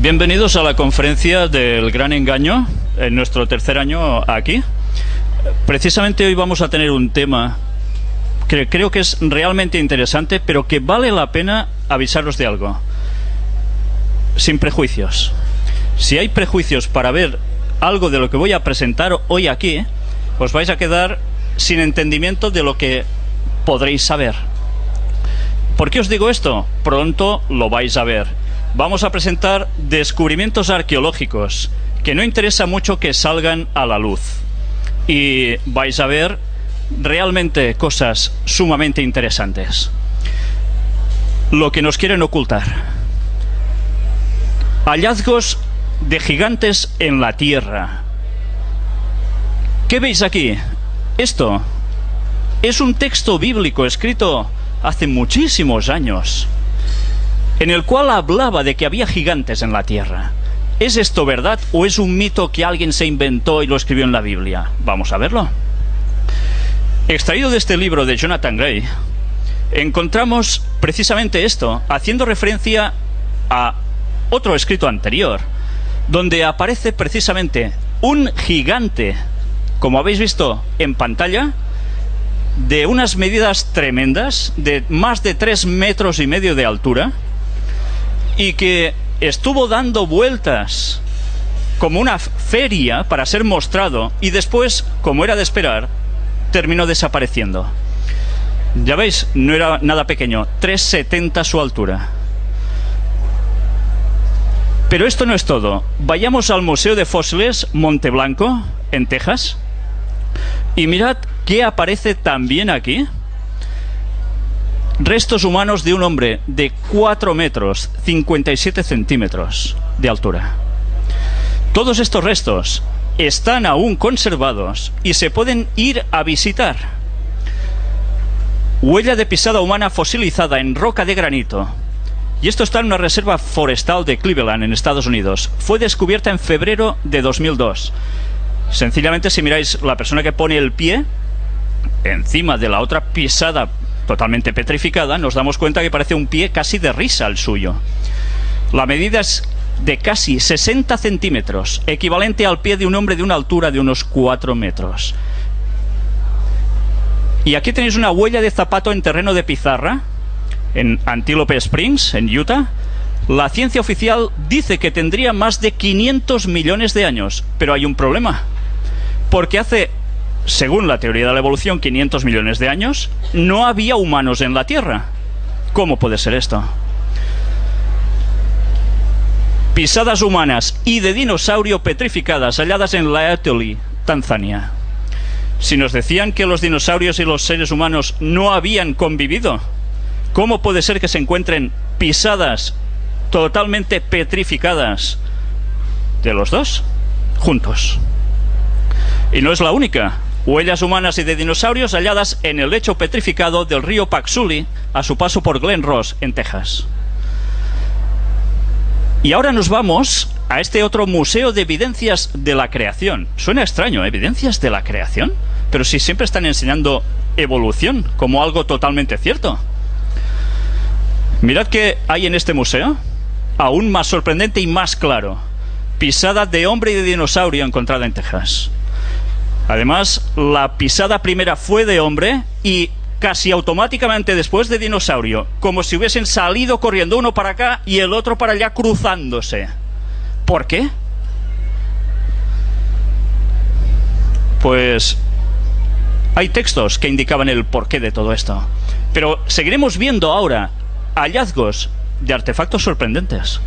Bienvenidos a la conferencia del Gran Engaño, en nuestro tercer año aquí. Precisamente hoy vamos a tener un tema que creo que es realmente interesante, pero que vale la pena avisaros de algo. Sin prejuicios. Si hay prejuicios para ver algo de lo que voy a presentar hoy aquí, os vais a quedar sin entendimiento de lo que podréis saber. ¿Por qué os digo esto? Pronto lo vais a ver. Vamos a presentar descubrimientos arqueológicos que no interesa mucho que salgan a la luz. Y vais a ver realmente cosas sumamente interesantes. Lo que nos quieren ocultar. Hallazgos de gigantes en la Tierra. ¿Qué veis aquí? Esto es un texto bíblico escrito hace muchísimos años, en el cual hablaba de que había gigantes en la Tierra. ¿Es esto verdad o es un mito que alguien se inventó y lo escribió en la Biblia? Vamos a verlo. Extraído de este libro de Jonathan Gray, encontramos precisamente esto, haciendo referencia a otro escrito anterior, donde aparece precisamente un gigante, como habéis visto en pantalla, de unas medidas tremendas, de más de 3,5 metros de altura, y que estuvo dando vueltas como una feria para ser mostrado, y después, como era de esperar, terminó desapareciendo. Ya veis, no era nada pequeño, 3,70 su altura. Pero esto no es todo. Vayamos al Museo de Fósiles Monte Blanco, en Texas, y mirad qué aparece también aquí. Restos humanos de un hombre de 4 metros 57 centímetros de altura. Todos estos restos están aún conservados y se pueden ir a visitar. Huella de pisada humana fosilizada en roca de granito. Y esto está en una reserva forestal de Cleveland, en Estados Unidos. Fue descubierta en febrero de 2002. Sencillamente, si miráis la persona que pone el pie encima de la otra pisada totalmente petrificada, nos damos cuenta que parece un pie casi de risa el suyo. La medida es de casi 60 centímetros, equivalente al pie de un hombre de una altura de unos 4 metros. Y aquí tenéis una huella de zapato en terreno de pizarra, en Antelope Springs, en Utah. La ciencia oficial dice que tendría más de 500 millones de años, pero hay un problema, porque hace, según la teoría de la evolución, 500 millones de años, no había humanos en la Tierra. ¿Cómo puede ser esto? Pisadas humanas y de dinosaurio petrificadas halladas en Laetoli, Tanzania. Si nos decían que los dinosaurios y los seres humanos no habían convivido, ¿cómo puede ser que se encuentren pisadas totalmente petrificadas de los dos juntos? Y no es la única. Huellas humanas y de dinosaurios halladas en el lecho petrificado del río Paxuli a su paso por Glen Ross, en Texas. Y ahora nos vamos a este otro museo de evidencias de la creación. Suena extraño, ¿evidencias de la creación? Pero si siempre están enseñando evolución como algo totalmente cierto. Mirad qué hay en este museo, aún más sorprendente y más claro. Pisada de hombre y de dinosaurio encontrada en Texas. Además, la pisada primera fue de hombre y casi automáticamente después de dinosaurio, como si hubiesen salido corriendo uno para acá y el otro para allá cruzándose. ¿Por qué? Pues hay textos que indicaban el porqué de todo esto. Pero seguiremos viendo ahora hallazgos de artefactos sorprendentes.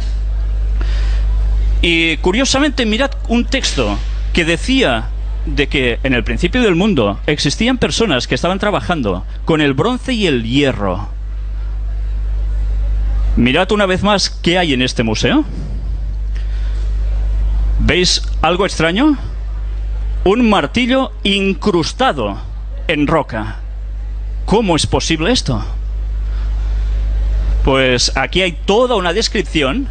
Y curiosamente, mirad un texto que decía de que en el principio del mundo existían personas que estaban trabajando con el bronce y el hierro. Mirad una vez más qué hay en este museo. ¿Veis algo extraño? Un martillo incrustado en roca. ¿Cómo es posible esto? Pues aquí hay toda una descripción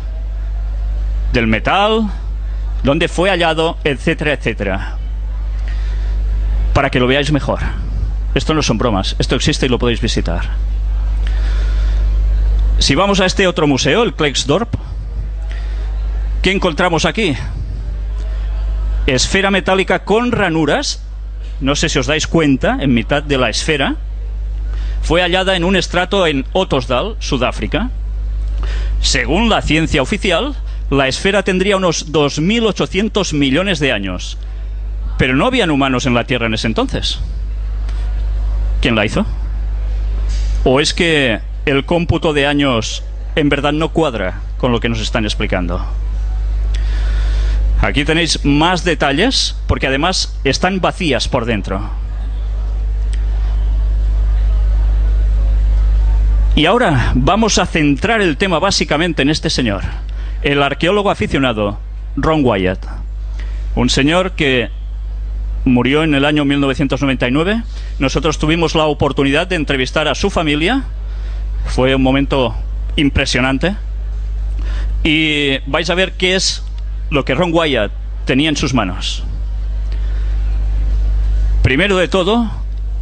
del metal, dónde fue hallado, etcétera, etcétera, para que lo veáis mejor. Esto no son bromas, esto existe y lo podéis visitar. Si vamos a este otro museo, el Klerksdorp, ¿Qué encontramos aquí? Esfera metálica con ranuras. No sé si os dais cuenta, en mitad de la esfera. Fue hallada en un estrato en Ottosdal, Sudáfrica. Según la ciencia oficial, la esfera tendría unos 2.800 millones de años. Pero no habían humanos en la Tierra en ese entonces. ¿Quién la hizo? ¿O es que el cómputo de años en verdad no cuadra con lo que nos están explicando? Aquí tenéis más detalles, porque además están vacías por dentro. Y ahora vamos a centrar el tema básicamente en este señor, el arqueólogo aficionado Ron Wyatt. Un señor que murió en el año 1999. Nosotros tuvimos la oportunidad de entrevistar a su familia. Fue un momento impresionante. Y vais a ver qué es lo que Ron Wyatt tenía en sus manos. Primero de todo,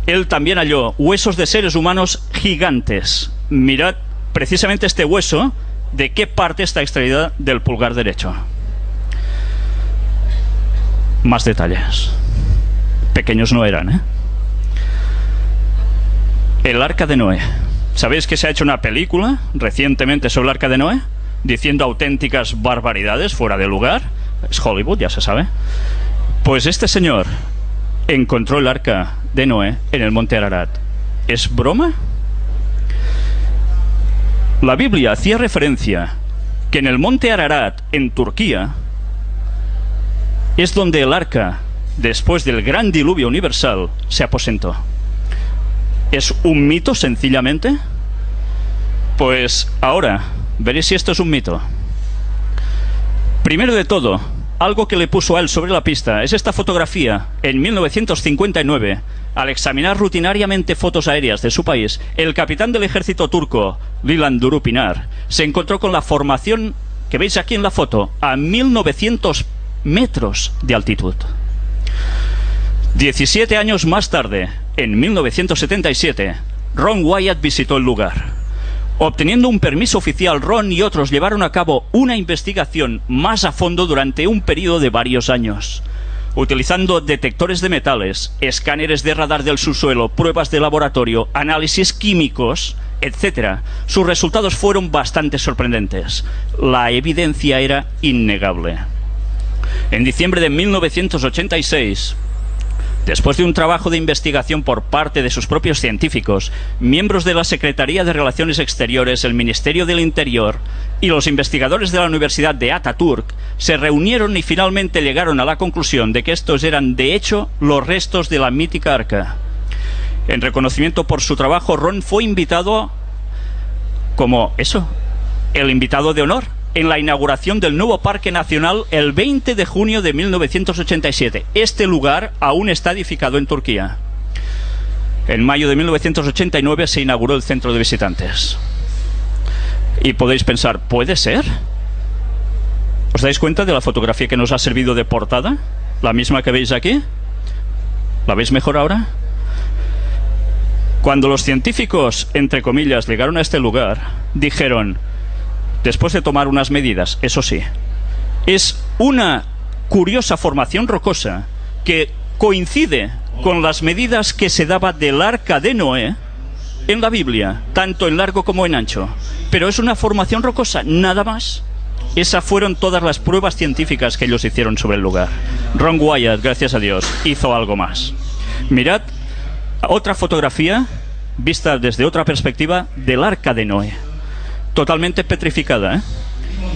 él también halló huesos de seres humanos gigantes. Mirad precisamente este hueso, de qué parte está extraída del pulgar derecho. Más detalles. Pequeños no eran, ¿eh? El Arca de Noé. ¿Sabéis que se ha hecho una película recientemente sobre el Arca de Noé? Diciendo auténticas barbaridades fuera de lugar. Es Hollywood, ya se sabe. Pues este señor encontró el Arca de Noé en el monte Ararat. ¿Es broma? La Biblia hacía referencia que en el monte Ararat, en Turquía, es donde el arca, después del gran diluvio universal, se aposentó. ¿Es un mito sencillamente? Pues ahora veréis si esto es un mito. Primero de todo, algo que le puso a él sobre la pista es esta fotografía. En 1959, al examinar rutinariamente fotos aéreas de su país, el capitán del ejército turco, Lilan Durupinar, se encontró con la formación que veis aquí en la foto, a 1900 metros de altitud. 17 años más tarde, en 1977, Ron Wyatt visitó el lugar. Obteniendo un permiso oficial, Ron y otros llevaron a cabo una investigación más a fondo durante un periodo de varios años. Utilizando detectores de metales, escáneres de radar del subsuelo, pruebas de laboratorio, análisis químicos, etc., sus resultados fueron bastante sorprendentes. La evidencia era innegable. En diciembre de 1986, después de un trabajo de investigación por parte de sus propios científicos, miembros de la Secretaría de Relaciones Exteriores, el Ministerio del Interior y los investigadores de la Universidad de Ataturk se reunieron y finalmente llegaron a la conclusión de que estos eran de hecho los restos de la mítica arca. En reconocimiento por su trabajo, Ron fue invitado como el invitado de honor en la inauguración del nuevo Parque Nacional el 20 de junio de 1987. Este lugar aún está edificado en Turquía. En mayo de 1989 se inauguró el centro de visitantes. Y podéis pensar, ¿puede ser? ¿Os dais cuenta de la fotografía que nos ha servido de portada? La misma que veis aquí. ¿La veis mejor ahora? Cuando los científicos, entre comillas, llegaron a este lugar, dijeron, después de tomar unas medidas, eso sí, es una curiosa formación rocosa que coincide con las medidas que se daba del Arca de Noé en la Biblia, tanto en largo como en ancho. Pero es una formación rocosa, nada más. Esas fueron todas las pruebas científicas que ellos hicieron sobre el lugar. Ron Wyatt, gracias a Dios, hizo algo más. Mirad otra fotografía vista desde otra perspectiva del Arca de Noé. Totalmente petrificada, ¿eh?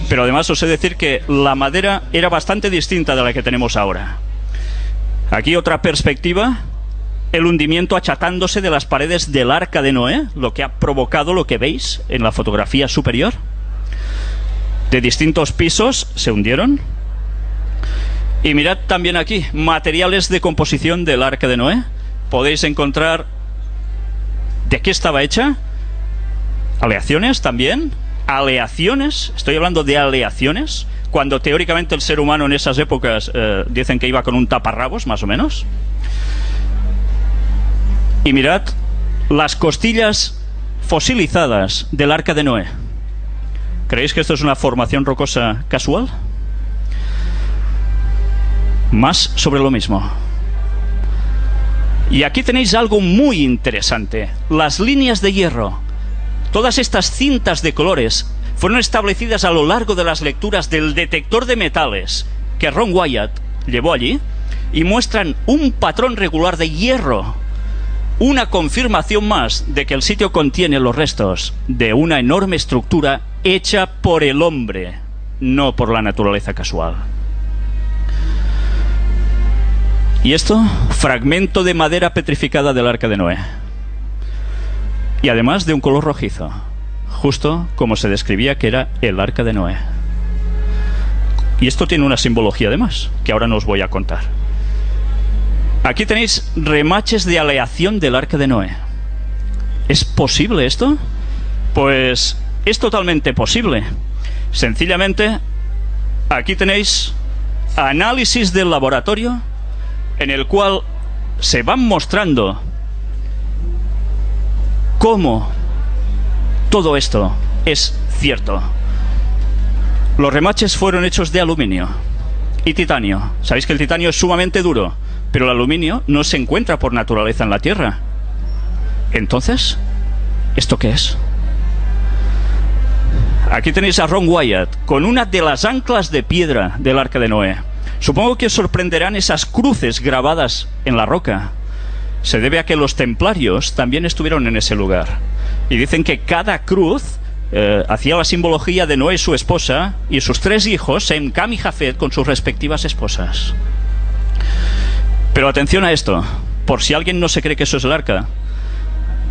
Pero además os he de decir que la madera era bastante distinta de la que tenemos ahora. Aquí otra perspectiva, el hundimiento achatándose de las paredes del Arca de Noé, lo que ha provocado lo que veis en la fotografía superior. De distintos pisos se hundieron. Y mirad también aquí, materiales de composición del Arca de Noé. Podéis encontrar de qué estaba hecha. Aleaciones también. Aleaciones, estoy hablando de aleaciones, cuando teóricamente el ser humano en esas épocas dicen que iba con un taparrabos, más o menos. Y mirad las costillas fosilizadas del Arca de Noé. ¿Creéis que esto es una formación rocosa casual? Más sobre lo mismo. Y aquí tenéis algo muy interesante. Las líneas de hierro. Todas estas cintas de colores fueron establecidas a lo largo de las lecturas del detector de metales que Ron Wyatt llevó allí y muestran un patrón regular de hierro. Una confirmación más de que el sitio contiene los restos de una enorme estructura hecha por el hombre, no por la naturaleza casual. Y esto, fragmento de madera petrificada del Arca de Noé. Y además de un color rojizo, justo como se describía que era el Arca de Noé. Y esto tiene una simbología además, que ahora no os voy a contar. Aquí tenéis remaches de aleación del Arca de Noé. ¿Es posible esto? Pues es totalmente posible. Sencillamente, aquí tenéis análisis del laboratorio en el cual se van mostrando cómo todo esto es cierto. Los remaches fueron hechos de aluminio y titanio. Sabéis que el titanio es sumamente duro, pero el aluminio no se encuentra por naturaleza en la Tierra. Entonces, ¿esto qué es? Aquí tenéis a Ron Wyatt con una de las anclas de piedra del Arca de Noé. Supongo que os sorprenderán esas cruces grabadas en la roca. Se debe a que los templarios también estuvieron en ese lugar. Y dicen que cada cruz hacía la simbología de Noé y su esposa y sus 3 hijos, Sem, Cam y Jafet, con sus respectivas esposas. Pero atención a esto, por si alguien no se cree que eso es el arca.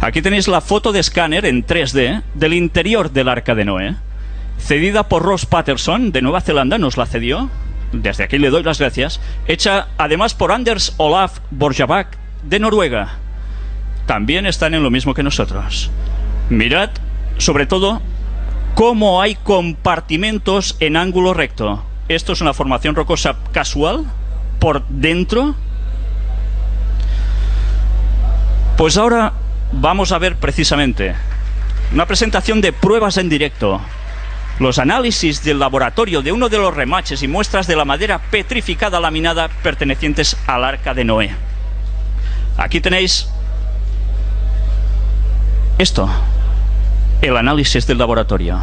Aquí tenéis la foto de escáner en 3D del interior del Arca de Noé, cedida por Ross Patterson de Nueva Zelanda, nos la cedió. Desde aquí le doy las gracias. Hecha además por Anders Olaf Borjabak de Noruega. También están en lo mismo que nosotros. Mirad, sobre todo, cómo hay compartimentos en ángulo recto. Esto es una formación rocosa casual por dentro. Pues ahora vamos a ver precisamente una presentación de pruebas en directo. Los análisis del laboratorio de uno de los remaches y muestras de la madera petrificada laminada pertenecientes al Arca de Noé. Aquí tenéis esto, el análisis del laboratorio,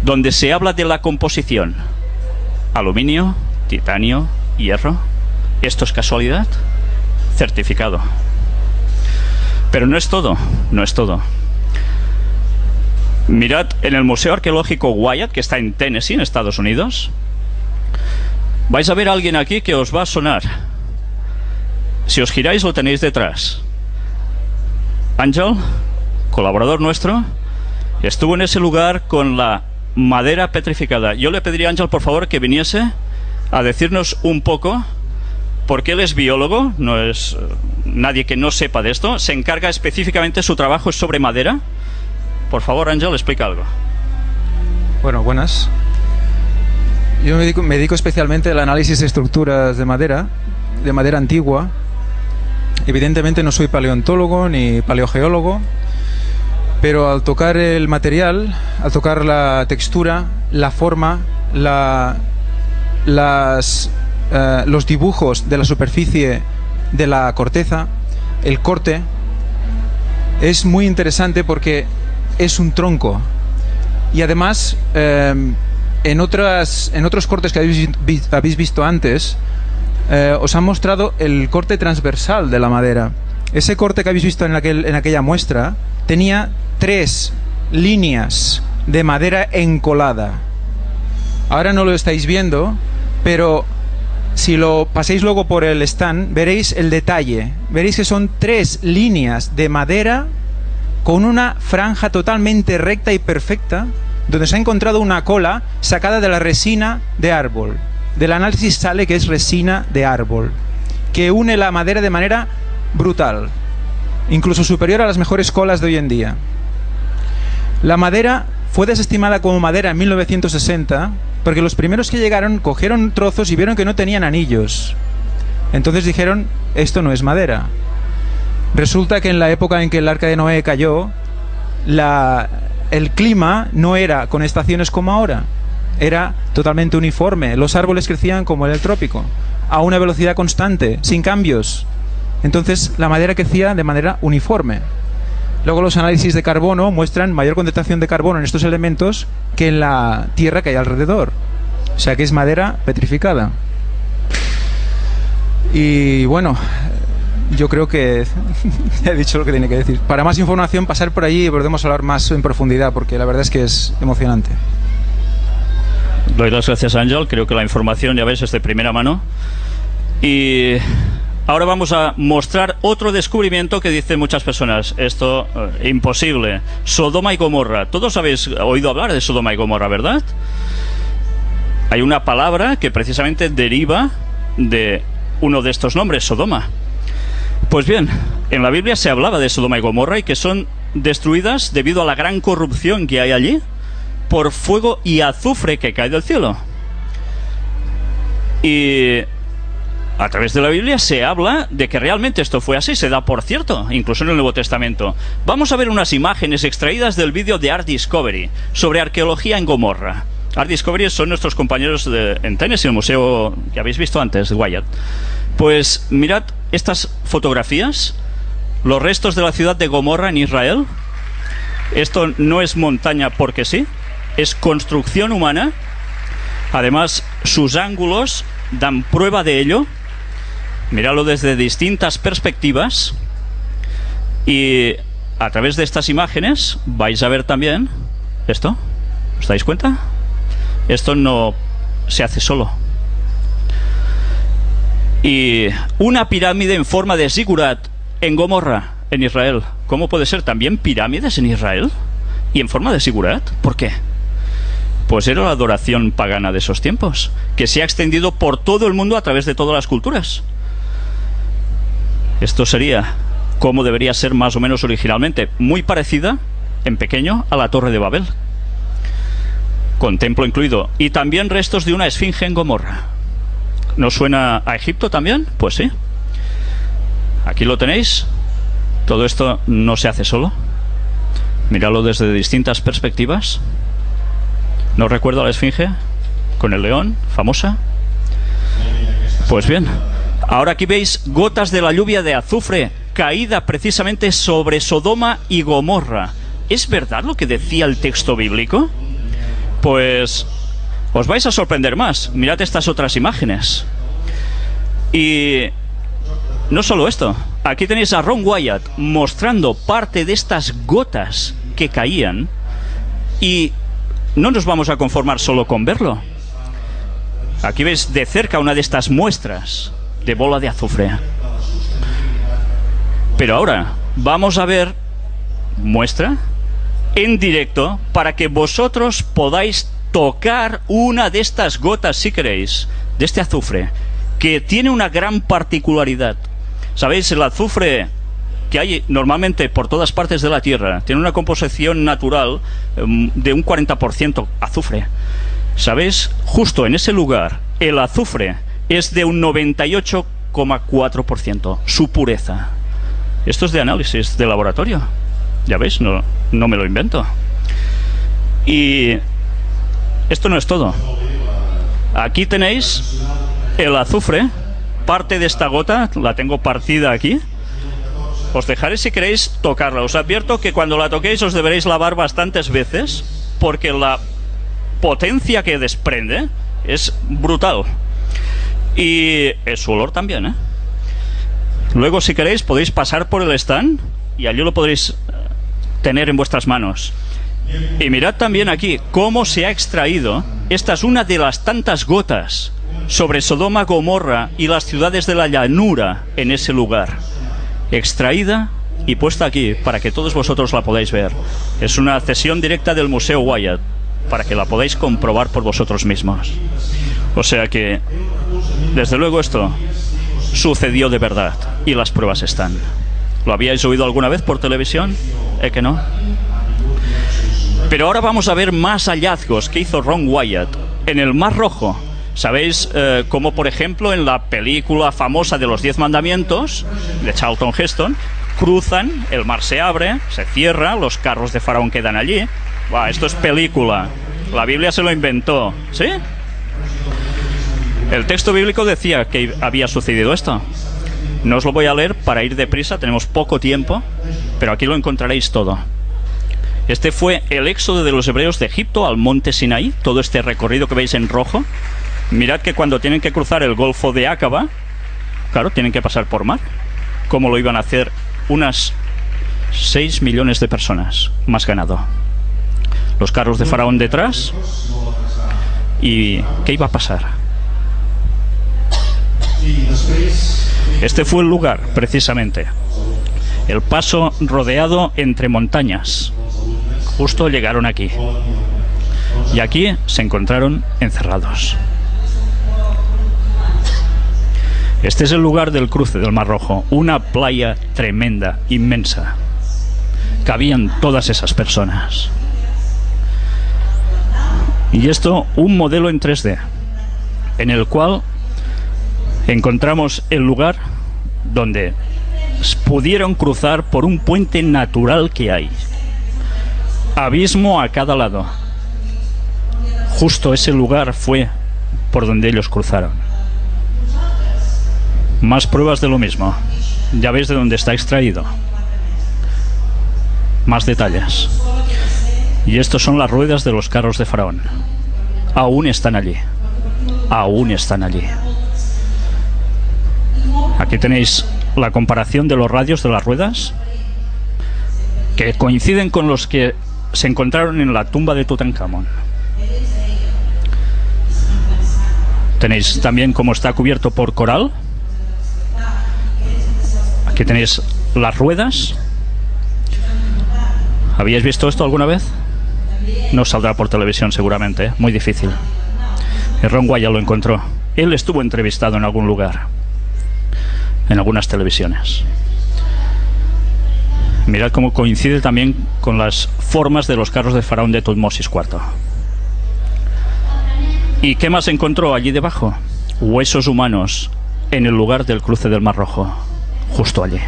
donde se habla de la composición. Aluminio, titanio, hierro. ¿Esto es casualidad? Certificado. Pero no es todo, no es todo. Mirad, en el Museo Arqueológico Wyatt, que está en Tennessee, en Estados Unidos, vais a ver a alguien aquí que os va a sonar. Si os giráis lo tenéis detrás. Ángel, colaborador nuestro, estuvo en ese lugar con la madera petrificada. Yo le pediría a Ángel, por favor, que viniese a decirnos un poco, porque él es biólogo, no es nadie que no sepa de esto, se encarga específicamente, su trabajo es sobre madera. Por favor, Ángel, explica algo. Bueno, buenas. Yo me dedico especialmente al análisis de estructuras de madera antigua. Evidentemente no soy paleontólogo ni paleogeólogo, pero al tocar el material, al tocar la textura, la forma, los dibujos de la superficie de la corteza, el corte, es muy interesante porque es un tronco. Y además, en otros cortes que habéis visto antes, os han mostrado el corte transversal de la madera. Ese corte que habéis visto en aquella muestra tenía 3 líneas de madera encolada. Ahora no lo estáis viendo, pero si lo paséis luego por el stand, veréis el detalle. Veréis que son 3 líneas de madera con una franja totalmente recta y perfecta, donde se ha encontrado una cola sacada de la resina de árbol. Del análisis sale que es resina de árbol, que une la madera de manera brutal, incluso superior a las mejores colas de hoy en día. La madera fue desestimada como madera en 1960, porque los primeros que llegaron cogieron trozos y vieron que no tenían anillos. Entonces dijeron, esto no es madera. Resulta que en la época en que el Arca de Noé cayó, el clima no era con estaciones como ahora, era totalmente uniforme. Los árboles crecían como en el trópico. a una velocidad constante, sin cambios. Entonces la madera crecía de manera uniforme. Luego los análisis de carbono muestran mayor concentración de carbono en estos elementos que en la tierra que hay alrededor. O sea que es madera petrificada. Y bueno, yo creo que ya he dicho lo que tiene que decir. Para más información, pasar por allí y podemos hablar más en profundidad, porque la verdad es que es emocionante. Doy las gracias, Ángel. Creo que la información, ya ves, es de primera mano. Y ahora vamos a mostrar otro descubrimiento que dicen muchas personas. Esto, imposible. Sodoma y Gomorra. Todos habéis oído hablar de Sodoma y Gomorra, ¿verdad? Hay una palabra que precisamente deriva de uno de estos nombres, Sodoma. Pues bien, en la Biblia se hablaba de Sodoma y Gomorra y que son destruidas debido a la gran corrupción que hay allí por fuego y azufre que cae del cielo. Y a través de la Biblia se habla de que realmente esto fue así, se da por cierto, incluso en el Nuevo Testamento. Vamos a ver unas imágenes extraídas del vídeo de Art Discovery sobre arqueología en Gomorra. Art Discovery son nuestros compañeros en Tennessee, el museo que habéis visto antes, de Wyatt. Pues mirad estas fotografías, los restos de la ciudad de Gomorra en Israel. Esto no es montaña porque sí, es construcción humana. Además, sus ángulos dan prueba de ello. Miradlo desde distintas perspectivas. Y a través de estas imágenes vais a ver también esto. ¿Os dais cuenta? Esto no se hace solo. Y una pirámide en forma de zigurat en Gomorra, en Israel. ¿Cómo puede ser también pirámides en Israel? ¿Y en forma de zigurat? ¿Por qué? Pues era la adoración pagana de esos tiempos, que se ha extendido por todo el mundo a través de todas las culturas. Esto sería como debería ser más o menos originalmente, muy parecida, en pequeño, a la Torre de Babel, con templo incluido, y también restos de una esfinge en Gomorra. ¿No suena a Egipto también? Pues sí. Aquí lo tenéis. Todo esto no se hace solo. Míralo desde distintas perspectivas. ¿No recuerdo a la esfinge? Con el león, famosa. Pues bien, ahora aquí veis gotas de la lluvia de azufre caída precisamente sobre Sodoma y Gomorra. ¿Es verdad lo que decía el texto bíblico? Pues os vais a sorprender más. Mirad estas otras imágenes. Y no solo esto. Aquí tenéis a Ron Wyatt mostrando parte de estas gotas que caían. Y no nos vamos a conformar solo con verlo. Aquí veis de cerca una de estas muestras de bola de azufre. Pero ahora vamos a ver muestra en directo para que vosotros podáis tocar una de estas gotas, si queréis, de este azufre, que tiene una gran particularidad. ¿Sabéis? El azufre que hay normalmente por todas partes de la Tierra tiene una composición natural de un 40% azufre. ¿Sabéis? Justo en ese lugar el azufre es de un 98,4%, su pureza. Esto es de análisis de laboratorio. Ya veis, no me lo invento. Y esto no es todo. Aquí tenéis el azufre, parte de esta gota, la tengo partida aquí. Os dejaré si queréis tocarla. Os advierto que cuando la toquéis os deberéis lavar bastantes veces, porque la potencia que desprende es brutal. Y su olor también, ¿eh? Luego, si queréis, podéis pasar por el stand y allí lo podréis tener en vuestras manos. Y mirad también aquí cómo se ha extraído. Esta es una de las tantas gotas sobre Sodoma, Gomorra y las ciudades de la llanura en ese lugar. Extraída y puesta aquí para que todos vosotros la podáis ver. Es una cesión directa del Museo Wyatt para que la podáis comprobar por vosotros mismos. O sea que, desde luego, esto sucedió de verdad y las pruebas están. ¿Lo habíais oído alguna vez por televisión? ¿Que no? Pero ahora vamos a ver más hallazgos que hizo Ron Wyatt en el Mar Rojo. ¿Sabéis? Como por ejemplo en la película famosa de los 10 mandamientos de Charlton Heston, cruzan, el mar se abre, se cierra, los carros de Faraón quedan allí. Esto es película. La Biblia se lo inventó, ¿sí? El texto bíblico decía que había sucedido esto. No os lo voy a leer para ir deprisa, tenemos poco tiempo, pero aquí lo encontraréis todo. Este fue el éxodo de los hebreos de Egipto al monte Sinaí, todo este recorrido que veis en rojo. Mirad que cuando tienen que cruzar el Golfo de Acaba, claro, tienen que pasar por mar. ¿Cómo lo iban a hacer? Unas 6 millones de personas, más ganado. Los carros de Faraón detrás. ¿Y qué iba a pasar? Este fue el lugar, precisamente. El paso rodeado entre montañas. Justo llegaron aquí. Y aquí se encontraron encerrados. Este es el lugar del cruce del Mar Rojo. Una playa tremenda, inmensa. Cabían todas esas personas. Y esto, un modelo en 3D, en el cual encontramos el lugar donde pudieron cruzar por un puente natural que hay. Abismo a cada lado. Justo ese lugar fue por donde ellos cruzaron. Más pruebas de lo mismo. Ya veis de dónde está extraído. Más detalles. Y estos son las ruedas de los carros de Faraón. Aún están allí. Aún están allí. Aquí tenéis la comparación de los radios de las ruedas, que coinciden con los que se encontraron en la tumba de Tutankamón. Tenéis también cómo está cubierto por coral. Aquí tenéis las ruedas. ¿Habíais visto esto alguna vez? No saldrá por televisión seguramente, ¿eh? Muy difícil. Ron Wyatt lo encontró. Él estuvo entrevistado en algún lugar, en algunas televisiones. Mirad cómo coincide también con las formas de los carros de Faraón de Tutmosis IV. ¿Y qué más encontró allí debajo? Huesos humanos en el lugar del cruce del Mar Rojo, justo allí.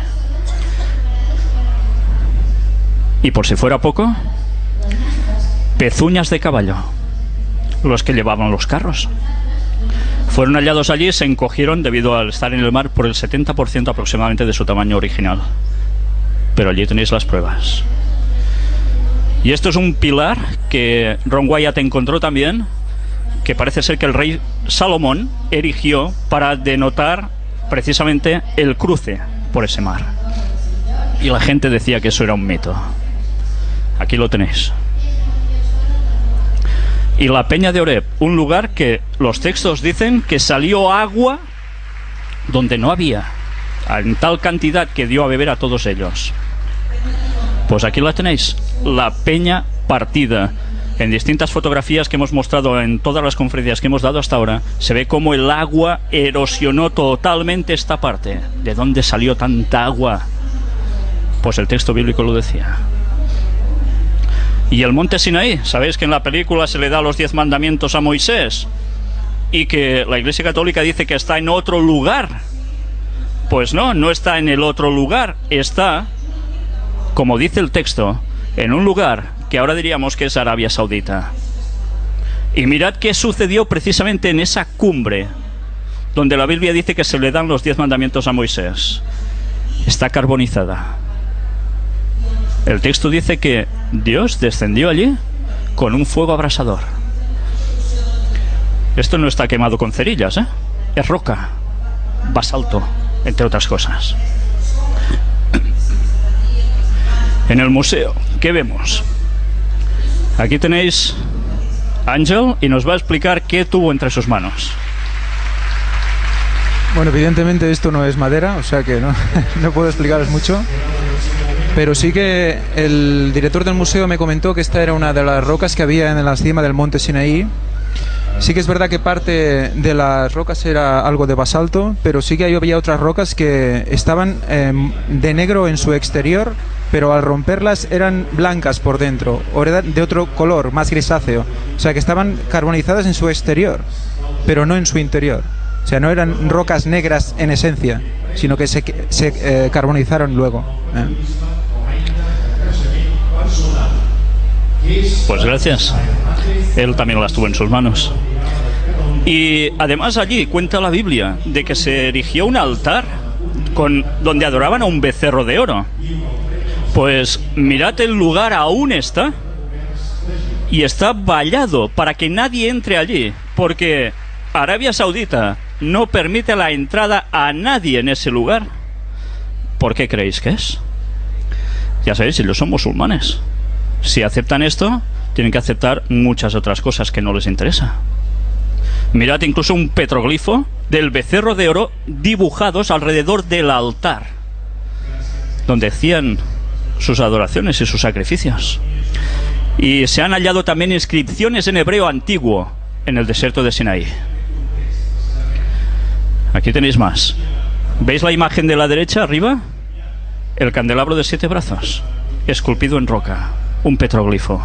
Y por si fuera poco, pezuñas de caballo, los que llevaban los carros. Fueron hallados allí y se encogieron debido al estar en el mar por el 70% aproximadamente de su tamaño original. Pero allí tenéis las pruebas. Y esto es un pilar que Ron Wyatt encontró también, que parece ser que el rey Salomón erigió para denotar precisamente el cruce por ese mar. Y la gente decía que eso era un mito. Aquí lo tenéis. Y la peña de Oreb, un lugar que los textos dicen que salió agua donde no había, en tal cantidad que dio a beber a todos ellos. Pues aquí la tenéis, la peña partida. En distintas fotografías que hemos mostrado en todas las conferencias que hemos dado hasta ahora, se ve cómo el agua erosionó totalmente esta parte. ¿De dónde salió tanta agua? Pues el texto bíblico lo decía. Y el monte Sinaí, sabéis que en la película se le da los 10 mandamientos a Moisés y que la Iglesia Católica dice que está en otro lugar. Pues no, no está en el otro lugar, está, como dice el texto, en un lugar que ahora diríamos que es Arabia Saudita. Y mirad qué sucedió precisamente en esa cumbre donde la Biblia dice que se le dan los 10 mandamientos a Moisés. Está carbonizada. El texto dice que Dios descendió allí con un fuego abrasador. Esto no está quemado con cerillas, ¿eh? Es roca, basalto, entre otras cosas. En el museo, ¿qué vemos? Aquí tenéis Ángel y nos va a explicar qué tuvo entre sus manos. Bueno, evidentemente esto no es madera, o sea que no puedo explicaros mucho. Pero sí que el director del museo me comentó que esta era una de las rocas que había en la cima del monte Sinaí. Sí que es verdad que parte de las rocas era algo de basalto, pero sí que había otras rocas que estaban de negro en su exterior, pero al romperlas eran blancas por dentro, o eran de otro color, más grisáceo. O sea que estaban carbonizadas en su exterior, pero no en su interior. O sea, no eran rocas negras en esencia, sino que se carbonizaron luego. Pues gracias. Él también las tuvo en sus manos. Y además allí cuenta la Biblia de que se erigió un altar donde adoraban a un becerro de oro. Pues mirad, el lugar aún está, y está vallado para que nadie entre allí, porque Arabia Saudita no permite la entrada a nadie en ese lugar. ¿Por qué creéis que es? Ya sabéis, ellos son musulmanes. Si aceptan esto, tienen que aceptar muchas otras cosas que no les interesa. Mirad incluso un petroglifo del becerro de oro dibujados alrededor del altar, donde hacían sus adoraciones y sus sacrificios. Y se han hallado también inscripciones en hebreo antiguo en el desierto de Sinaí. Aquí tenéis más. ¿Veis la imagen de la derecha arriba? El candelabro de 7 brazos, esculpido en roca, un petroglifo.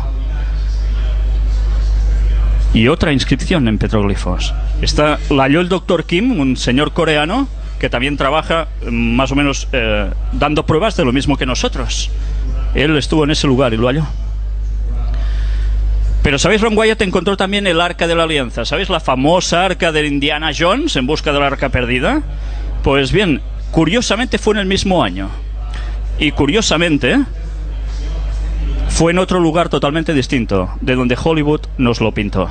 Y otra inscripción en petroglifos. La halló el Dr. Kim, un señor coreano que también trabaja más o menos dando pruebas de lo mismo que nosotros. Él estuvo en ese lugar y lo halló. Pero ¿sabéis? Ron Wyatt encontró también el Arca de la Alianza. ¿Sabéis? La famosa Arca de Indiana Jones en busca de la Arca perdida. Pues bien, curiosamente fue en el mismo año. Y curiosamente fue en otro lugar totalmente distinto, de donde Hollywood nos lo pintó.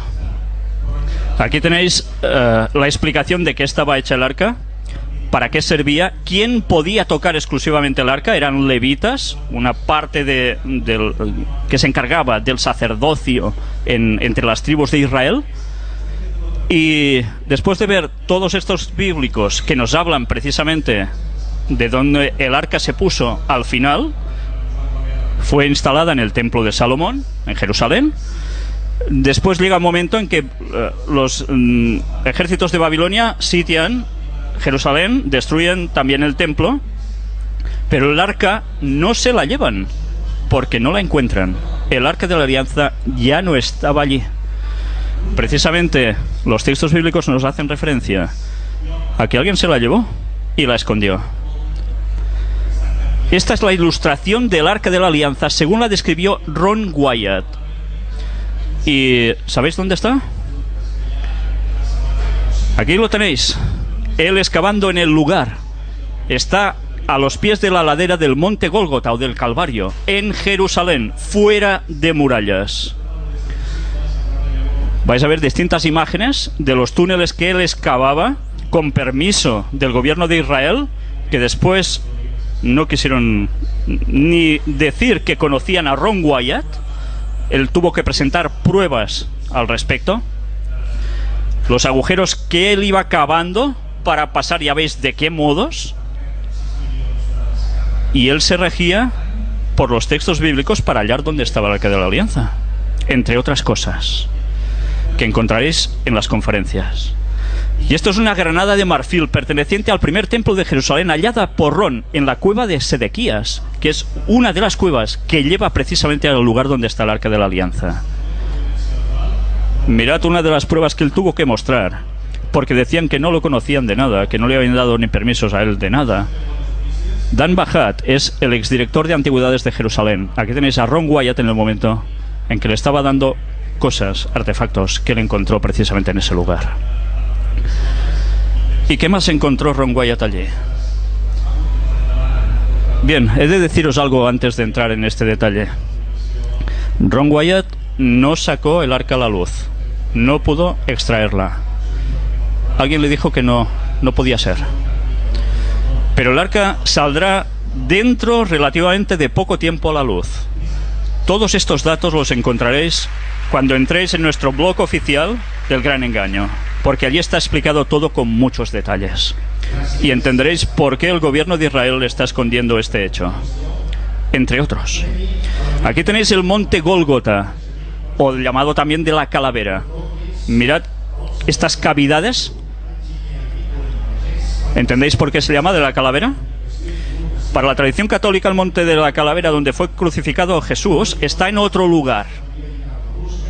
Aquí tenéis la explicación de qué estaba hecha el arca, para qué servía, quién podía tocar exclusivamente el arca. Eran levitas, una parte que se encargaba del sacerdocio entre las tribus de Israel. Y después de ver todos estos bíblicos que nos hablan precisamente de donde el arca se puso al final, fue instalada en el templo de Salomón, en Jerusalén. Después llega un momento en que los ejércitos de Babilonia sitian Jerusalén, destruyen también el templo, pero el arca no se la llevan, porque no la encuentran. El Arca de la Alianza ya no estaba allí. Precisamente los textos bíblicos nos hacen referencia a que alguien se la llevó y la escondió. Esta es la ilustración del Arca de la Alianza según la describió Ron Wyatt. ¿Y sabéis dónde está? Aquí lo tenéis. Él excavando en el lugar. Está a los pies de la ladera del monte Gólgota o del Calvario, en Jerusalén, fuera de murallas. Vais a ver distintas imágenes de los túneles que él excavaba con permiso del gobierno de Israel, que después no quisieron ni decir que conocían a Ron Wyatt. Él tuvo que presentar pruebas al respecto. Los agujeros que él iba cavando para pasar, ya veis de qué modos. Y él se regía por los textos bíblicos para hallar dónde estaba el Arca de la Alianza, entre otras cosas que encontraréis en las conferencias. Y esto es una granada de marfil perteneciente al primer templo de Jerusalén, hallada por Ron en la cueva de Sedequías, que es una de las cuevas que lleva precisamente al lugar donde está el Arca de la Alianza. Mirad una de las pruebas que él tuvo que mostrar, porque decían que no lo conocían de nada, que no le habían dado ni permisos a él de nada. Dan Bajat es el exdirector de Antigüedades de Jerusalén. Aquí tenéis a Ron Wyatt en el momento en que le estaba dando cosas, artefactos que él encontró precisamente en ese lugar. ¿Y qué más encontró Ron Wyatt allí? Bien, he de deciros algo antes de entrar en este detalle. Ron Wyatt no sacó el arca a la luz, no pudo extraerla. Alguien le dijo que no podía ser. Pero el arca saldrá dentro relativamente de poco tiempo a la luz. Todos estos datos los encontraréis cuando entréis en nuestro blog oficial del Gran Engaño, porque allí está explicado todo con muchos detalles. Y entenderéis por qué el gobierno de Israel está escondiendo este hecho, entre otros. Aquí tenéis el monte Gólgota, o llamado también de la calavera. Mirad estas cavidades. ¿Entendéis por qué se llama de la calavera? Para la tradición católica, el monte de la calavera, donde fue crucificado Jesús, está en otro lugar.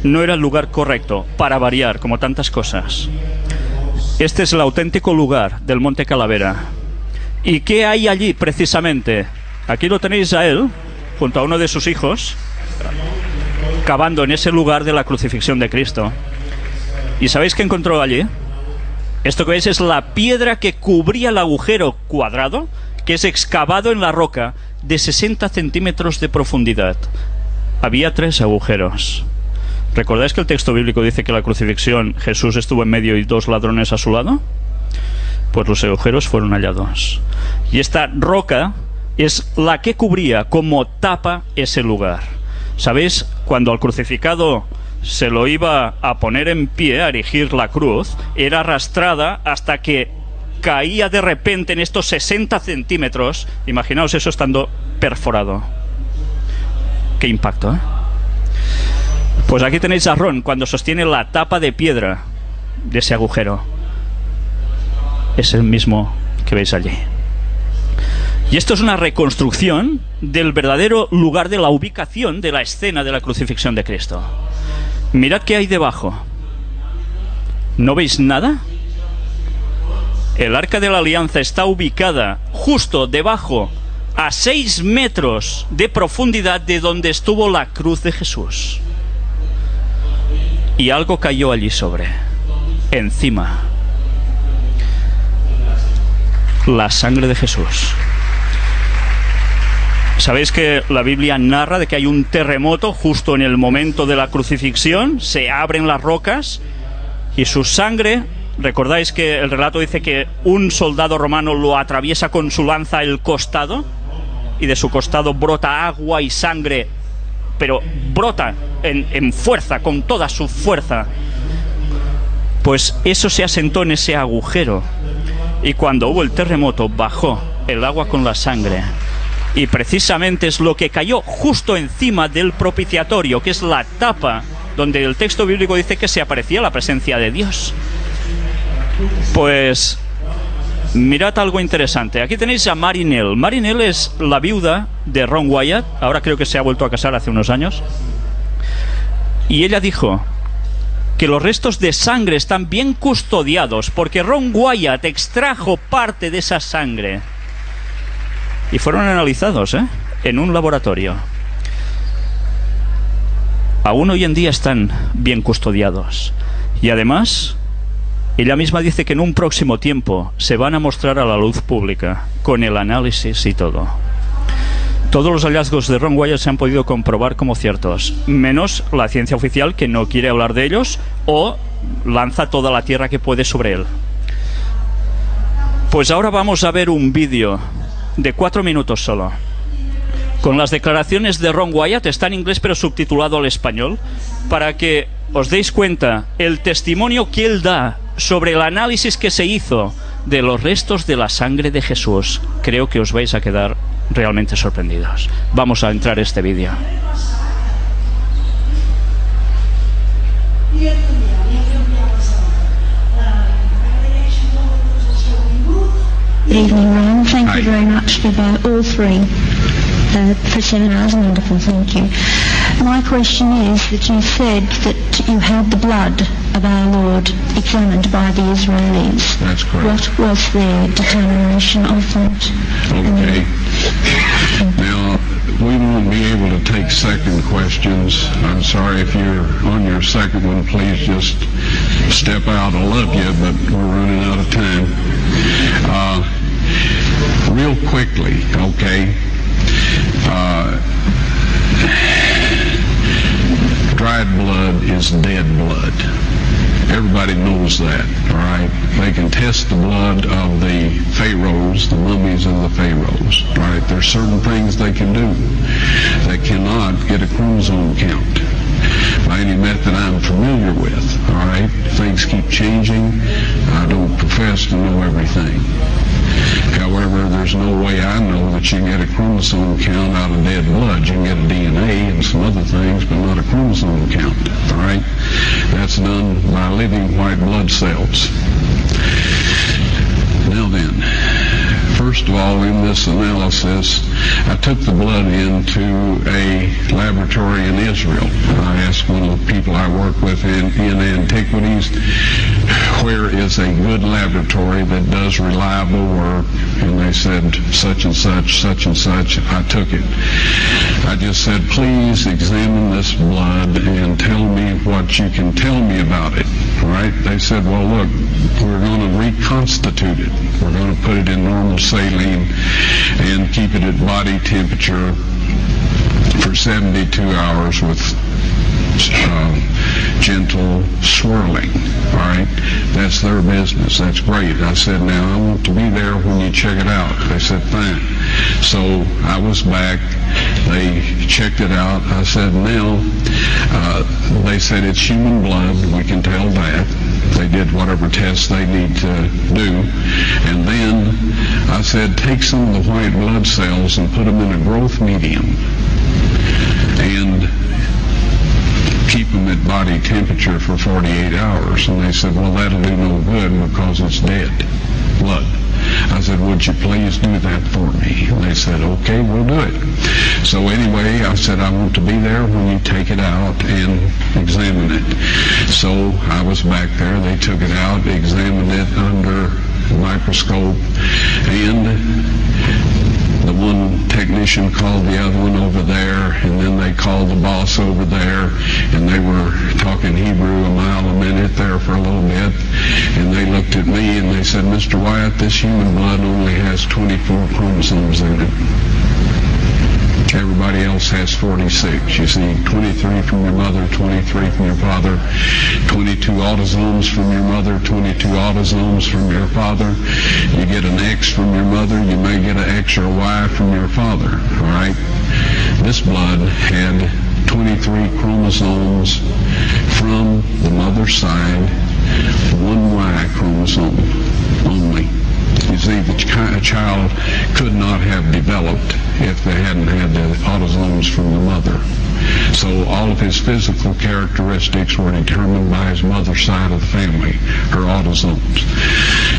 No era el lugar correcto, para variar, como tantas cosas. Este es el auténtico lugar del monte Calavera. ¿Y qué hay allí precisamente? Aquí lo tenéis a él, junto a uno de sus hijos, cavando en ese lugar de la crucifixión de Cristo. ¿Y sabéis qué encontró allí? Esto que veis es la piedra que cubría el agujero cuadrado, que es excavado en la roca, de 60 centímetros de profundidad. Había 3 agujeros. ¿Recordáis que el texto bíblico dice que la crucifixión Jesús estuvo en medio y 2 ladrones a su lado? Pues los agujeros fueron hallados. Y esta roca es la que cubría como tapa ese lugar. ¿Sabéis? Cuando al crucificado se lo iba a poner en pie, a erigir la cruz, era arrastrada hasta que caía de repente en estos 60 centímetros. Imaginaos eso estando perforado. ¡Qué impacto!, ¿eh? Pues aquí tenéis a Ron cuando sostiene la tapa de piedra de ese agujero. Es el mismo que veis allí. Y esto es una reconstrucción del verdadero lugar de la ubicación de la escena de la crucifixión de Cristo. Mirad qué hay debajo. ¿No veis nada? El Arca de la Alianza está ubicada justo debajo, a 6 metros de profundidad de donde estuvo la cruz de Jesús. Y algo cayó allí encima. La sangre de Jesús. ¿Sabéis que la Biblia narra de que hay un terremoto justo en el momento de la crucifixión? Se abren las rocas y su sangre... ¿Recordáis que el relato dice que un soldado romano lo atraviesa con su lanza el costado? Y de su costado brota agua y sangre, pero brota en fuerza, con toda su fuerza. Pues eso se asentó en ese agujero. Y cuando hubo el terremoto, bajó el agua con la sangre. Y precisamente es lo que cayó justo encima del propiciatorio, que es la tapa donde el texto bíblico dice que se aparecía la presencia de Dios. Pues mirad algo interesante. Aquí tenéis a Marinelle. Marinelle es la viuda de Ron Wyatt. Ahora creo que se ha vuelto a casar hace unos años. Y ella dijo que los restos de sangre están bien custodiados porque Ron Wyatt extrajo parte de esa sangre. Y fueron analizados, en un laboratorio. Aún hoy en día están bien custodiados. Y además, ella misma dice que en un próximo tiempo se van a mostrar a la luz pública, con el análisis y todo. Todos los hallazgos de Ron Wyatt se han podido comprobar como ciertos, menos la ciencia oficial, que no quiere hablar de ellos o lanza toda la tierra que puede sobre él. Pues ahora vamos a ver un vídeo de 4 minutos solo, con las declaraciones de Ron Wyatt. Está en inglés pero subtitulado al español, para que os deis cuenta el testimonio que él da sobre el análisis que se hizo de los restos de la sangre de Jesús. Creo que os vais a quedar realmente sorprendidos. Vamos a entrar en este vídeo. Good evening, Ron. Thank you very much for all 3 for seminars. Wonderful, thank you. My question is that you said that you had the blood of our Lord examined by the Israelis. That's correct. What was their determination of that? Okay. Now, we won't be able to take second questions. I'm sorry if you're on your second one, please just step out. I love you, but we're running out of time. Real quickly, okay. Dried blood is dead blood. Everybody knows that, all right? They can test the blood of the pharaohs, the mummies of the pharaohs, all right? There's certain things they can do. They cannot get a chromosome count by any method I'm familiar with, all right? Things keep changing. I don't profess to know everything. However, there's no way I know that you can get a chromosome count out of dead blood. You can get a DNA and some other things, but not a chromosome count, all right? That's done by living white blood cells. Now then, first of all, in this analysis, I took the blood into a laboratory in Israel. I asked one of the people I work with in antiquities, where is a good laboratory that does reliable work? And they said, such and such, such and such. I took it. I just said, please examine this blood and tell me what you can tell me about it. All right? They said, well, look, we're going to reconstitute it. We're going to put it in normal saline and keep it at body temperature for 72 hours with gentle swirling. All right, that's their business. That's great. I said, now I want to be there when you check it out. They said, fine. So I was back. They checked it out. I said, now, they said it's human blood. We can tell that. They did whatever tests they need to do. And then I said, take some of the white blood cells and put them in a growth medium. And keep them at body temperature for 48 hours. And they said, well, that'll do no good because it's dead blood. I said, would you please do that for me? And they said, okay, we'll do it. So anyway, I said, I want to be there when you take it out and examine it. So I was back there. They took it out, examined it under a microscope, and the one technician called the other one over there, and then they called the boss over there, and they were talking Hebrew a mile a minute there for a little bit, and they looked at me and they said, Mr. Wyatt, this human blood only has 24 chromosomes in it. Everybody else has 46. You see, 23 from your mother, 23 from your father, 22 autosomes from your mother, 22 autosomes from your father. You get an X from your mother, you may get an X or a Y from your father, all right? This blood had 23 chromosomes from the mother's side, one Y chromosome only. You see, the child could not have developed if they hadn't had the autosomes from the mother. So all of his physical characteristics were determined by his mother's side of the family, her autosomes.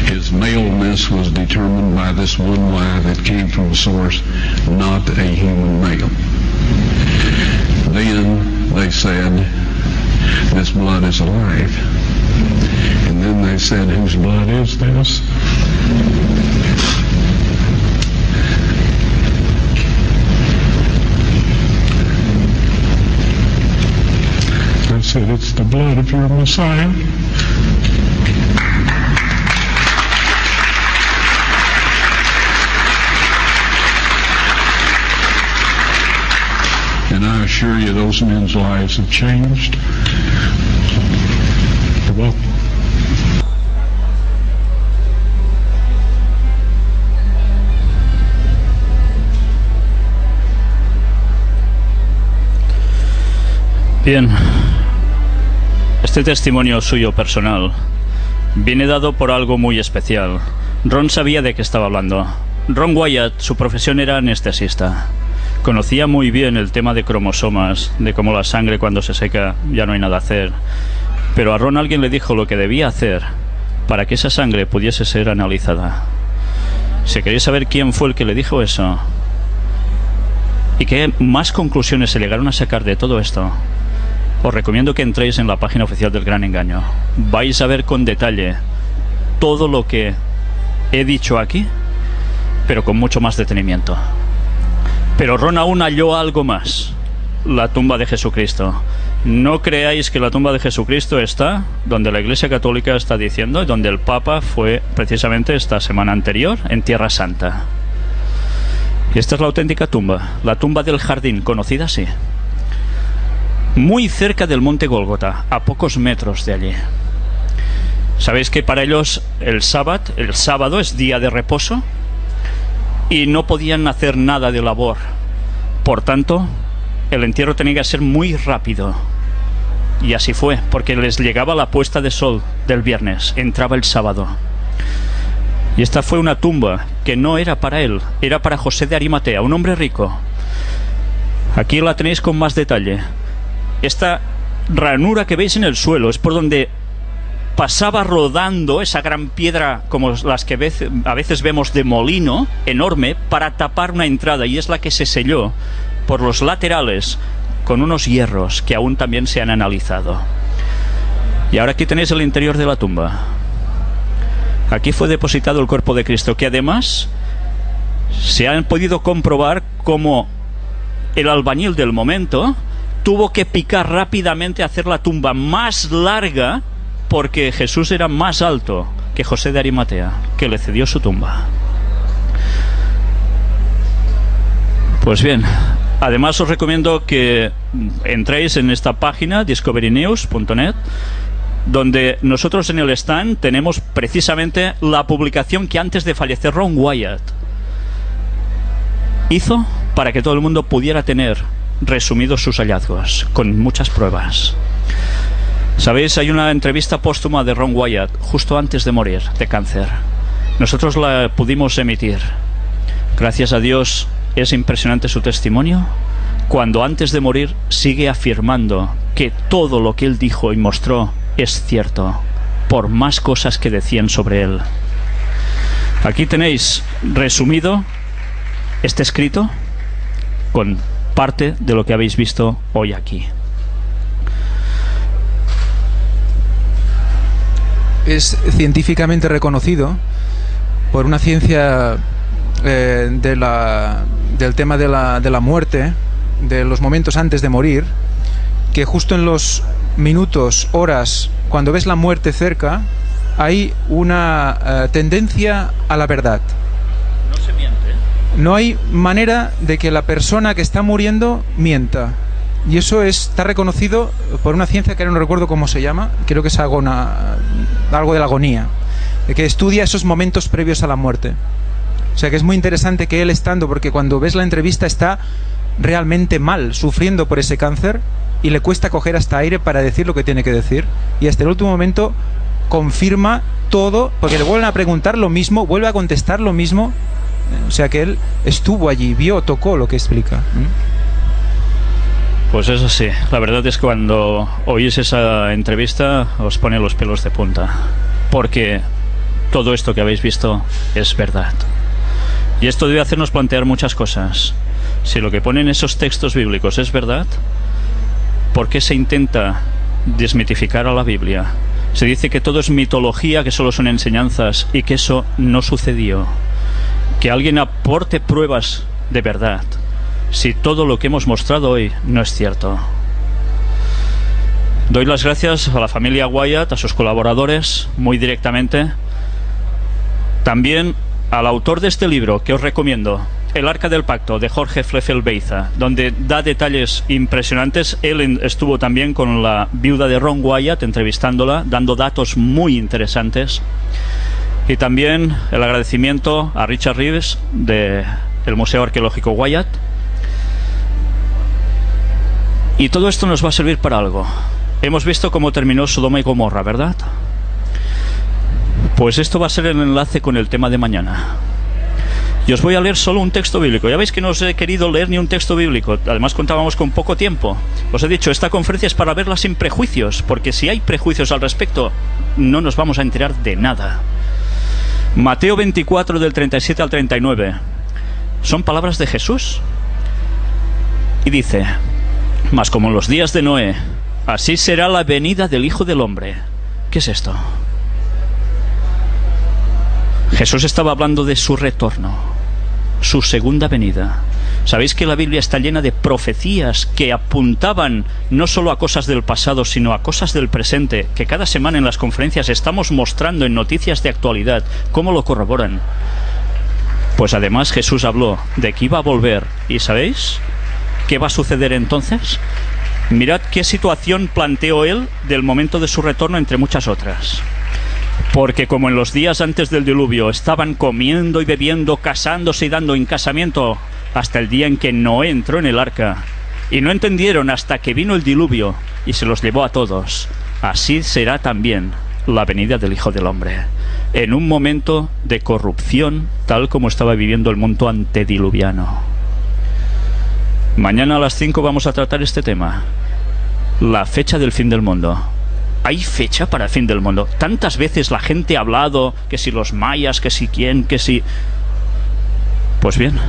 His maleness was determined by this one Y that came from the source, not a human male. Then they said, this blood is alive. And then they said, whose blood is this? I said, it's the blood of your Messiah. And I assure you, those men's lives have changed. You're welcome. Bien, este testimonio suyo personal viene dado por algo muy especial. Ron sabía de qué estaba hablando. Ron Wyatt, su profesión era anestesista. Conocía muy bien el tema de cromosomas, de cómo la sangre cuando se seca ya no hay nada a hacer. Pero a Ron alguien le dijo lo que debía hacer para que esa sangre pudiese ser analizada. Si queréis saber quién fue el que le dijo eso y qué más conclusiones se llegaron a sacar de todo esto, os recomiendo que entréis en la página oficial del Gran Engaño. Vais a ver con detalle todo lo que he dicho aquí, pero con mucho más detenimiento. Pero Ron aún halló algo más: la tumba de Jesucristo. No creáis que la tumba de Jesucristo está donde la Iglesia Católica está diciendo, y donde el Papa fue precisamente esta semana anterior, en Tierra Santa. Y esta es la auténtica tumba, la tumba del jardín, conocida así. Muy cerca del monte Gólgota, a pocos metros de allí. Sabéis que para ellos el sábado es día de reposo y no podían hacer nada de labor. Por tanto, el entierro tenía que ser muy rápido. Y así fue, porque les llegaba la puesta de sol del viernes, entraba el sábado. Y esta fue una tumba que no era para él, era para José de Arimatea, un hombre rico. Aquí la tenéis con más detalle. Esta ranura que veis en el suelo es por donde pasaba rodando esa gran piedra, como las que a veces vemos de molino, enorme, para tapar una entrada, y es la que se selló por los laterales con unos hierros que aún también se han analizado. Y ahora aquí tenéis el interior de la tumba. Aquí fue depositado el cuerpo de Cristo, que además se han podido comprobar cómo el albañil del momento tuvo que picar rápidamente, hacer la tumba más larga porque Jesús era más alto que José de Arimatea, que le cedió su tumba. Pues bien, además os recomiendo que entréis en esta página discoverynews.net, donde nosotros en el stand tenemos precisamente la publicación que antes de fallecer Ron Wyatt hizo para que todo el mundo pudiera tener resumidos sus hallazgos, con muchas pruebas. Sabéis, hay una entrevista póstuma de Ron Wyatt justo antes de morir de cáncer. Nosotros la pudimos emitir. Gracias a Dios, es impresionante su testimonio, cuando antes de morir sigue afirmando que todo lo que él dijo y mostró es cierto, por más cosas que decían sobre él. Aquí tenéis resumido este escrito con parte de lo que habéis visto hoy aquí. Es científicamente reconocido por una ciencia del tema de la muerte, de los momentos antes de morir, que justo en los minutos, horas, cuando ves la muerte cerca, hay una tendencia a la verdad. No se miente. No hay manera de que la persona que está muriendo mienta. Y eso está reconocido por una ciencia que ahora no recuerdo cómo se llama, creo que es algo de la agonía, que estudia esos momentos previos a la muerte. O sea que es muy interesante que él estando, porque cuando ves la entrevista está realmente mal, sufriendo por ese cáncer, y le cuesta coger hasta aire para decir lo que tiene que decir, y hasta el último momento confirma todo, porque le vuelven a preguntar lo mismo, vuelve a contestar lo mismo. O sea que él estuvo allí, vio, tocó lo que explica. Pues eso sí, la verdad es que cuando oís esa entrevista os pone los pelos de punta, porque todo esto que habéis visto es verdad. Y esto debe hacernos plantear muchas cosas. Si lo que ponen esos textos bíblicos es verdad, ¿por qué se intenta desmitificar a la Biblia? Se dice que todo es mitología, que solo son enseñanzas, y que eso no sucedió. Que alguien aporte pruebas de verdad, si todo lo que hemos mostrado hoy no es cierto. Doy las gracias a la familia Wyatt, a sus colaboradores, muy directamente. También al autor de este libro, que os recomiendo, El Arca del Pacto, de Jorge Fleffel Beiza, donde da detalles impresionantes. Él estuvo también con la viuda de Ron Wyatt, entrevistándola, dando datos muy interesantes. Y también el agradecimiento a Richard Reeves, del Museo Arqueológico Wyatt. Y todo esto nos va a servir para algo. Hemos visto cómo terminó Sodoma y Gomorra, ¿verdad? Pues esto va a ser el enlace con el tema de mañana. Y os voy a leer solo un texto bíblico. Ya veis que no os he querido leer ni un texto bíblico. Además contábamos con poco tiempo. Os he dicho, esta conferencia es para verla sin prejuicios, porque si hay prejuicios al respecto, no nos vamos a enterar de nada. Mateo 24, del 37 al 39. Son palabras de Jesús. Y dice: mas como en los días de Noé, así será la venida del Hijo del Hombre. ¿Qué es esto? Jesús estaba hablando de su retorno, su segunda venida. Sabéis que la Biblia está llena de profecías que apuntaban no solo a cosas del pasado, sino a cosas del presente, que cada semana en las conferencias estamos mostrando en noticias de actualidad. ¿Cómo lo corroboran? Pues además Jesús habló de que iba a volver. ¿Y sabéis qué va a suceder entonces? Mirad qué situación planteó él del momento de su retorno, entre muchas otras. Porque como en los días antes del diluvio estaban comiendo y bebiendo, casándose y dando en casamiento, hasta el día en que Noé entró en el arca, y no entendieron hasta que vino el diluvio y se los llevó a todos, así será también la venida del Hijo del Hombre, en un momento de corrupción, tal como estaba viviendo el mundo antediluviano. Mañana a las 5 vamos a tratar este tema, la fecha del fin del mundo. ¿Hay fecha para el fin del mundo? Tantas veces la gente ha hablado, que si los mayas, que si quién, que si... Pues bien,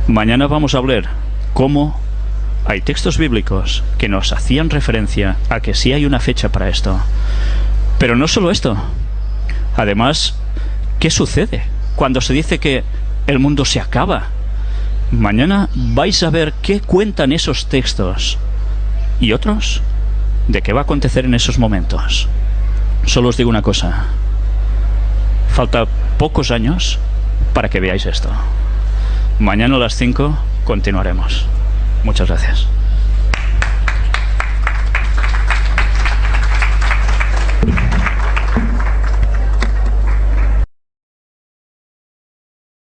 mañana vamos a hablar cómo hay textos bíblicos que nos hacían referencia a que sí hay una fecha para esto. Pero no solo esto. Además, ¿qué sucede cuando se dice que el mundo se acaba? Mañana vais a ver qué cuentan esos textos y otros de qué va a acontecer en esos momentos. Solo os digo una cosa. Falta pocos años para que veáis esto. Mañana a las 5 continuaremos. Muchas gracias.